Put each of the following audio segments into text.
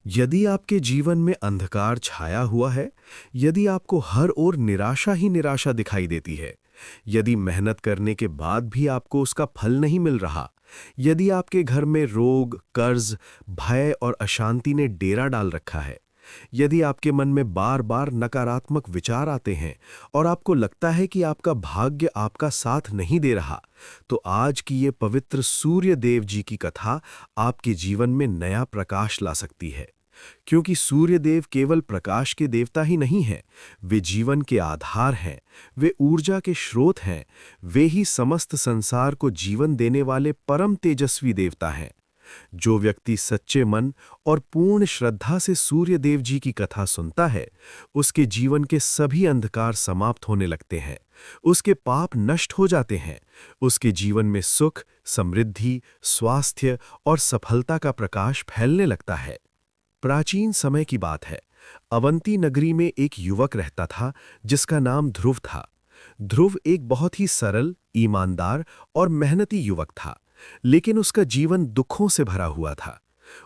यदि आपके जीवन में अंधकार छाया हुआ है, यदि आपको हर ओर निराशा ही निराशा दिखाई देती है, यदि मेहनत करने के बाद भी आपको उसका फल नहीं मिल रहा, यदि आपके घर में रोग, कर्ज, भय और अशांति ने डेरा डाल रखा है, यदि आपके मन में बार बार नकारात्मक विचार आते हैं और आपको लगता है कि आपका भाग्य आपका साथ नहीं दे रहा, तो आज की ये पवित्र सूर्य देव जी की कथा आपके जीवन में नया प्रकाश ला सकती है। क्योंकि सूर्य देव केवल प्रकाश के देवता ही नहीं हैं, वे जीवन के आधार हैं, वे ऊर्जा के स्रोत हैं, वे ही समस्त संसार को जीवन देने वाले परम तेजस्वी देवता हैं। जो व्यक्ति सच्चे मन और पूर्ण श्रद्धा से सूर्य देव जी की कथा सुनता है, उसके जीवन के सभी अंधकार समाप्त होने लगते हैं, उसके पाप नष्ट हो जाते हैं, उसके जीवन में सुख, समृद्धि, स्वास्थ्य और सफलता का प्रकाश फैलने लगता है। प्राचीन समय की बात है। अवंती नगरी में एक युवक रहता था जिसका नाम ध्रुव था। ध्रुव एक बहुत ही सरल, ईमानदार और मेहनती युवक था, लेकिन उसका जीवन दुखों से भरा हुआ था।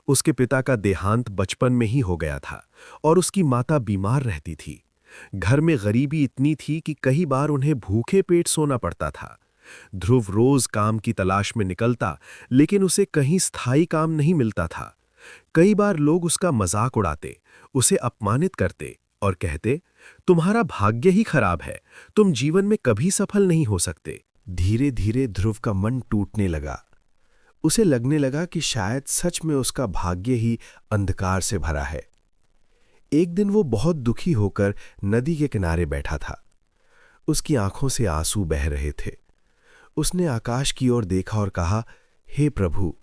उसके पिता का देहांत बचपन में ही हो गया था और उसकी माता बीमार रहती थी। घर में गरीबी इतनी थी कि कई बार उन्हें भूखे पेट सोना पड़ता था। ध्रुव रोज काम की तलाश में निकलता, लेकिन उसे कहीं स्थायी काम नहीं मिलता था। कई बार लोग उसका मजाक उड़ाते, उसे अपमानित करते और कहते, तुम्हारा भाग्य ही खराब है, तुम जीवन में कभी सफल नहीं हो सकते। धीरे धीरे ध्रुव का मन टूटने लगा। उसे लगने लगा कि शायद सच में उसका भाग्य ही अंधकार से भरा है। एक दिन वो बहुत दुखी होकर नदी के किनारे बैठा था। उसकी आंखों से आंसू बह रहे थे। उसने आकाश की ओर देखा और कहा, हे प्रभु,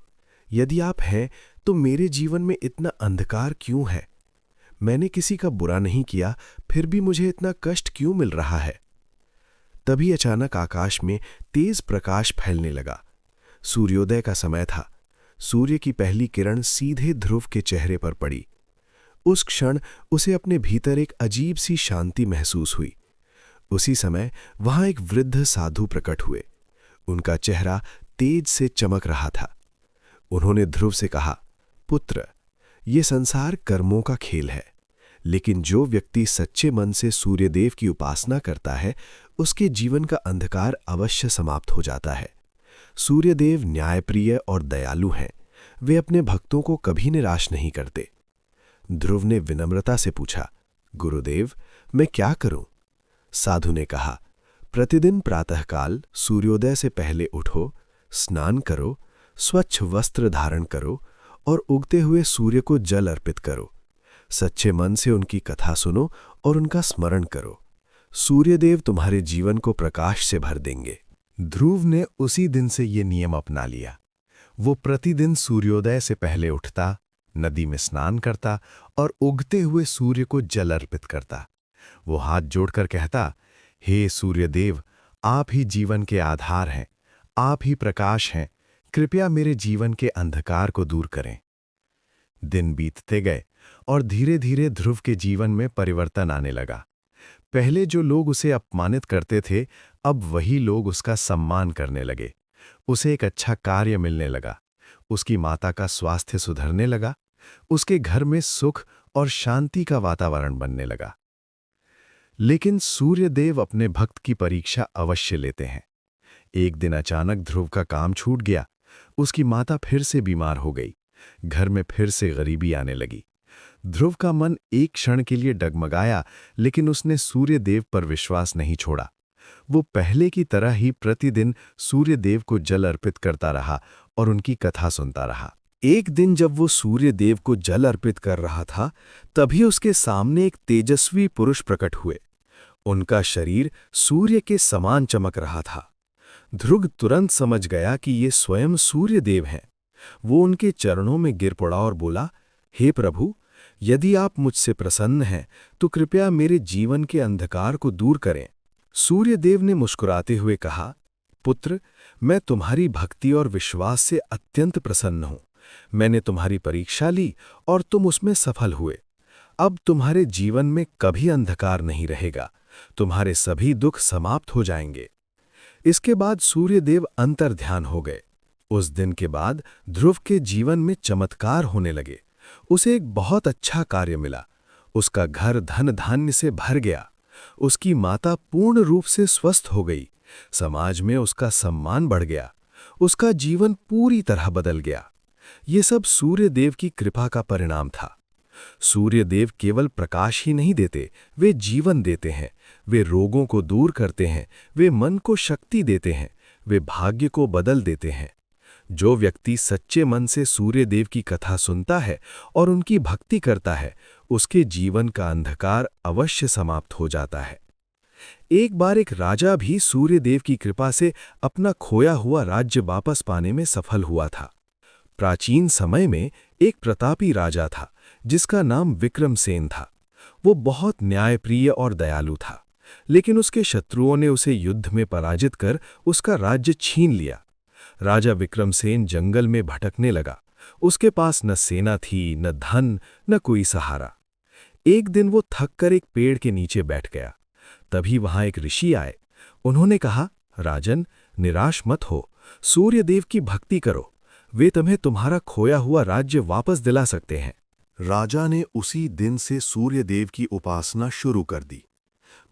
यदि आप हैं तो मेरे जीवन में इतना अंधकार क्यों है? मैंने किसी का बुरा नहीं किया, फिर भी मुझे इतना कष्ट क्यों मिल रहा है? तभी अचानक आकाश में तेज प्रकाश फैलने लगा। सूर्योदय का समय था। सूर्य की पहली किरण सीधे ध्रुव के चेहरे पर पड़ी। उस क्षण उसे अपने भीतर एक अजीब सी शांति महसूस हुई। उसी समय वहां एक वृद्ध साधु प्रकट हुए। उनका चेहरा तेज से चमक रहा था। उन्होंने ध्रुव से कहा, पुत्र, ये संसार कर्मों का खेल है, लेकिन जो व्यक्ति सच्चे मन से सूर्यदेव की उपासना करता है, उसके जीवन का अंधकार अवश्य समाप्त हो जाता है। सूर्यदेव न्यायप्रिय और दयालु हैं। वे अपने भक्तों को कभी निराश नहीं करते। ध्रुव ने विनम्रता से पूछा, गुरुदेव, मैं क्या करूं? साधु ने कहा, प्रतिदिन प्रातःकाल सूर्योदय से पहले उठो, स्नान करो, स्वच्छ वस्त्र धारण करो और उगते हुए सूर्य को जल अर्पित करो। सच्चे मन से उनकी कथा सुनो और उनका स्मरण करो। सूर्यदेव तुम्हारे जीवन को प्रकाश से भर देंगे। ध्रुव ने उसी दिन से ये नियम अपना लिया। वो प्रतिदिन सूर्योदय से पहले उठता, नदी में स्नान करता और उगते हुए सूर्य को जल अर्पित करता। वो हाथ जोड़कर कहता, हे सूर्यदेव, आप ही जीवन के आधार हैं, आप ही प्रकाश हैं, कृपया मेरे जीवन के अंधकार को दूर करें। दिन बीतते गए और धीरे धीरे ध्रुव के जीवन में परिवर्तन आने लगा। पहले जो लोग उसे अपमानित करते थे, अब वही लोग उसका सम्मान करने लगे। उसे एक अच्छा कार्य मिलने लगा। उसकी माता का स्वास्थ्य सुधरने लगा। उसके घर में सुख और शांति का वातावरण बनने लगा। लेकिन सूर्यदेव अपने भक्त की परीक्षा अवश्य लेते हैं। एक दिन अचानक ध्रुव का काम छूट गया। उसकी माता फिर से बीमार हो गई। घर में फिर से गरीबी आने लगी। ध्रुव का मन एक क्षण के लिए डगमगाया, लेकिन उसने सूर्यदेव पर विश्वास नहीं छोड़ा। वो पहले की तरह ही प्रतिदिन सूर्यदेव को जल अर्पित करता रहा और उनकी कथा सुनता रहा। एक दिन जब वो सूर्यदेव को जल अर्पित कर रहा था, तभी उसके सामने एक तेजस्वी पुरुष प्रकट हुए। उनका शरीर सूर्य के समान चमक रहा था। ध्रुव तुरंत समझ गया कि ये स्वयं सूर्यदेव हैं। वो उनके चरणों में गिर पड़ा और बोला, हे प्रभु, यदि आप मुझसे प्रसन्न हैं तो कृपया मेरे जीवन के अंधकार को दूर करें। सूर्यदेव ने मुस्कुराते हुए कहा, पुत्र, मैं तुम्हारी भक्ति और विश्वास से अत्यंत प्रसन्न हूं। मैंने तुम्हारी परीक्षा ली और तुम उसमें सफल हुए। अब तुम्हारे जीवन में कभी अंधकार नहीं रहेगा। तुम्हारे सभी दुख समाप्त हो जाएंगे। इसके बाद सूर्यदेव अंतर्ध्यान हो गए। उस दिन के बाद ध्रुव के जीवन में चमत्कार होने लगे। उसे एक बहुत अच्छा कार्य मिला। उसका घर धन धान्य से भर गया। उसकी माता पूर्ण रूप से स्वस्थ हो गई। समाज में उसका सम्मान बढ़ गया। उसका जीवन पूरी तरह बदल गया। ये सब सूर्य देव की कृपा का परिणाम था। सूर्य देव केवल प्रकाश ही नहीं देते, वे जीवन देते हैं। वे रोगों को दूर करते हैं, वे मन को शक्ति देते हैं, वे भाग्य को बदल देते हैं। जो व्यक्ति सच्चे मन से सूर्य देव की कथा सुनता है और उनकी भक्ति करता है, उसके जीवन का अंधकार अवश्य समाप्त हो जाता है। एक बार एक राजा भी सूर्य देव की कृपा से अपना खोया हुआ राज्य वापस पाने में सफल हुआ था। प्राचीन समय में एक प्रतापी राजा था जिसका नाम विक्रमसेन था। वो बहुत न्यायप्रिय और दयालु था, लेकिन उसके शत्रुओं ने उसे युद्ध में पराजित कर उसका राज्य छीन लिया। राजा विक्रमसेन जंगल में भटकने लगा। उसके पास न सेना थी, न धन, न कोई सहारा। एक दिन वो थककर एक पेड़ के नीचे बैठ गया। तभी वहां एक ऋषि आए। उन्होंने कहा, राजन, निराश मत हो, सूर्यदेव की भक्ति करो। वे तुम्हें तुम्हारा खोया हुआ राज्य वापस दिला सकते हैं। राजा ने उसी दिन से सूर्यदेव की उपासना शुरू कर दी।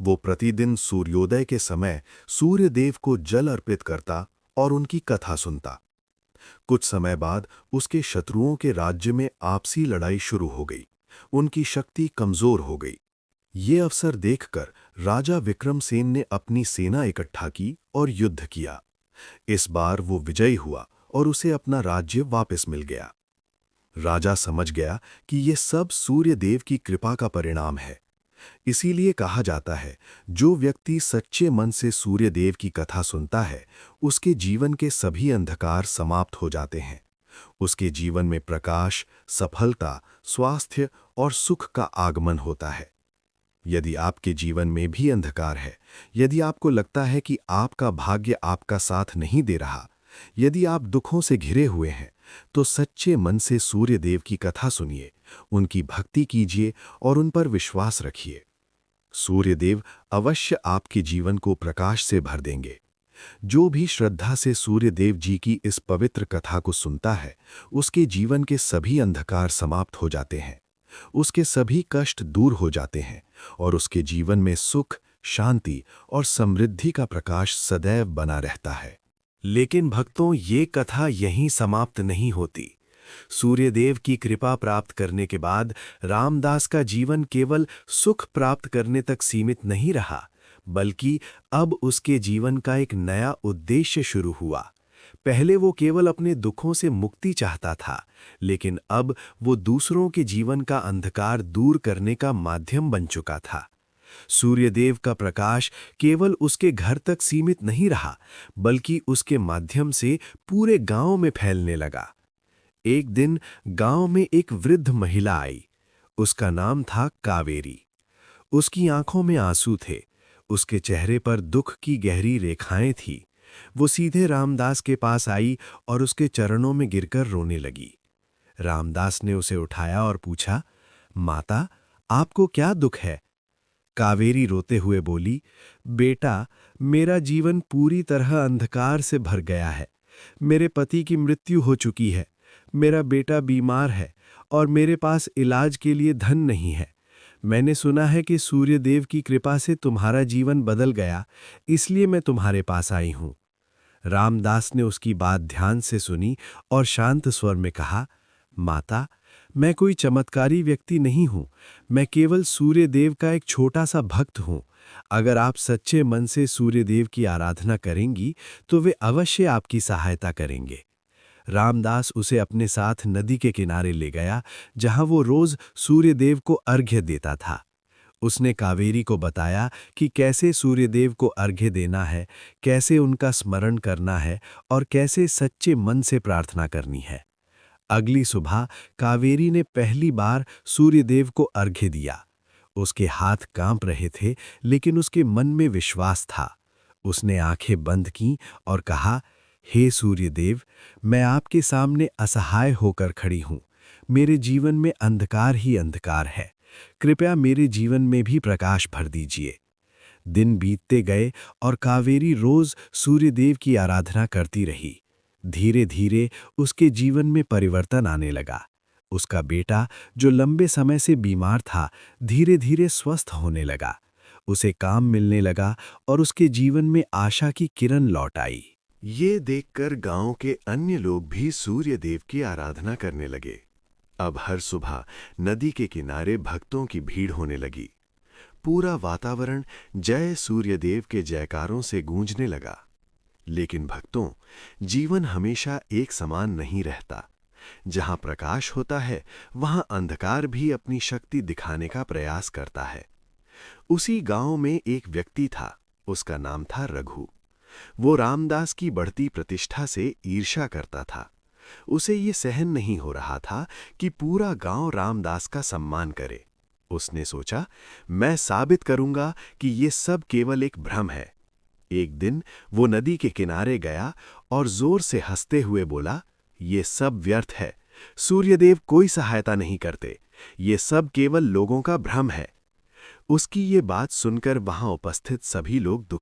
वो प्रतिदिन सूर्योदय के समय सूर्यदेव को जल अर्पित करता और उनकी कथा सुनता। कुछ समय बाद उसके शत्रुओं के राज्य में आपसी लड़ाई शुरू हो गई। उनकी शक्ति कमजोर हो गई। ये अवसर देखकर राजा विक्रमसेन ने अपनी सेना इकट्ठा की और युद्ध किया। इस बार वो विजयी हुआ और उसे अपना राज्य वापस मिल गया। राजा समझ गया कि ये सब सूर्यदेव की कृपा का परिणाम है। इसीलिए कहा जाता है, जो व्यक्ति सच्चे मन से सूर्यदेव की कथा सुनता है, उसके जीवन के सभी अंधकार समाप्त हो जाते हैं। उसके जीवन में प्रकाश, सफलता, स्वास्थ्य और सुख का आगमन होता है। यदि आपके जीवन में भी अंधकार है, यदि आपको लगता है कि आपका भाग्य आपका साथ नहीं दे रहा, यदि आप दुखों से घिरे हुए हैं, तो सच्चे मन से सूर्यदेव की कथा सुनिए, उनकी भक्ति कीजिए और उन पर विश्वास रखिए। सूर्यदेव अवश्य आपके जीवन को प्रकाश से भर देंगे। जो भी श्रद्धा से सूर्यदेव जी की इस पवित्र कथा को सुनता है, उसके जीवन के सभी अंधकार समाप्त हो जाते हैं, उसके सभी कष्ट दूर हो जाते हैं और उसके जीवन में सुख, शांति और समृद्धि का प्रकाश सदैव बना रहता है। लेकिन भक्तों, ये कथा यहीं समाप्त नहीं होती। सूर्यदेव की कृपा प्राप्त करने के बाद रामदास का जीवन केवल सुख प्राप्त करने तक सीमित नहीं रहा, बल्कि अब उसके जीवन का एक नया उद्देश्य शुरू हुआ। पहले वो केवल अपने दुखों से मुक्ति चाहता था, लेकिन अब वो दूसरों के जीवन का अंधकार दूर करने का माध्यम बन चुका था। सूर्यदेव का प्रकाश केवल उसके घर तक सीमित नहीं रहा, बल्कि उसके माध्यम से पूरे गांव में फैलने लगा। एक दिन गांव में एक वृद्ध महिला आई। उसका नाम था कावेरी। उसकी आंखों में आंसू थे। उसके चेहरे पर दुख की गहरी रेखाएं थीं। वो सीधे रामदास के पास आई और उसके चरणों में गिरकर रोने लगी। रामदास ने उसे उठाया और पूछा, माता, आपको क्या दुख है? कावेरी रोते हुए बोली, बेटा, मेरा जीवन पूरी तरह अंधकार से भर गया है। मेरे पति की मृत्यु हो चुकी है। मेरा बेटा बीमार है और मेरे पास इलाज के लिए धन नहीं है। मैंने सुना है कि सूर्यदेव की कृपा से तुम्हारा जीवन बदल गया, इसलिए मैं तुम्हारे पास आई हूं। रामदास ने उसकी बात ध्यान से सुनी और शांत स्वर में कहा, माता, मैं कोई चमत्कारी व्यक्ति नहीं हूं। मैं केवल सूर्यदेव का एक छोटा सा भक्त हूं। अगर आप सच्चे मन से सूर्यदेव की आराधना करेंगी, तो वे अवश्य आपकी सहायता करेंगे। रामदास उसे अपने साथ नदी के किनारे ले गया, जहां वो रोज सूर्यदेव को अर्घ्य देता था। उसने कावेरी को बताया कि कैसे सूर्यदेव को अर्घ्य देना है, कैसे उनका स्मरण करना है और कैसे सच्चे मन से प्रार्थना करनी है। अगली सुबह कावेरी ने पहली बार सूर्यदेव को अर्घ्य दिया। उसके हाथ कांप रहे थे, लेकिन उसके मन में विश्वास था। उसने आंखें बंद की और कहा, हे सूर्यदेव, मैं आपके सामने असहाय होकर खड़ी हूं। मेरे जीवन में अंधकार ही अंधकार है। कृपया मेरे जीवन में भी प्रकाश भर दीजिए। दिन बीतते गए और कावेरी रोज सूर्यदेव की आराधना करती रही। धीरे धीरे उसके जीवन में परिवर्तन आने लगा। उसका बेटा, जो लंबे समय से बीमार था, धीरे धीरे स्वस्थ होने लगा। उसे काम मिलने लगा और उसके जीवन में आशा की किरण लौट आई। ये देखकर गांव के अन्य लोग भी सूर्य देव की आराधना करने लगे। अब हर सुबह नदी के किनारे भक्तों की भीड़ होने लगी। पूरा वातावरण जय सूर्यदेव के जयकारों से गूंजने लगा। लेकिन भक्तों, जीवन हमेशा एक समान नहीं रहता। जहां प्रकाश होता है, वहां अंधकार भी अपनी शक्ति दिखाने का प्रयास करता है। उसी गांव में एक व्यक्ति था। उसका नाम था रघु। वो रामदास की बढ़ती प्रतिष्ठा से ईर्ष्या करता था। उसे ये सहन नहीं हो रहा था कि पूरा गांव रामदास का सम्मान करे। उसने सोचा, मैं साबित करूंगा कि ये सब केवल एक भ्रम है। एक दिन वो नदी के किनारे गया और जोर से हंसते हुए बोला, ये सब व्यर्थ है। सूर्यदेव कोई सहायता नहीं करते। ये सब केवल लोगों का भ्रम है। उसकी ये बात सुनकर वहां उपस्थित सभी लोग दुखी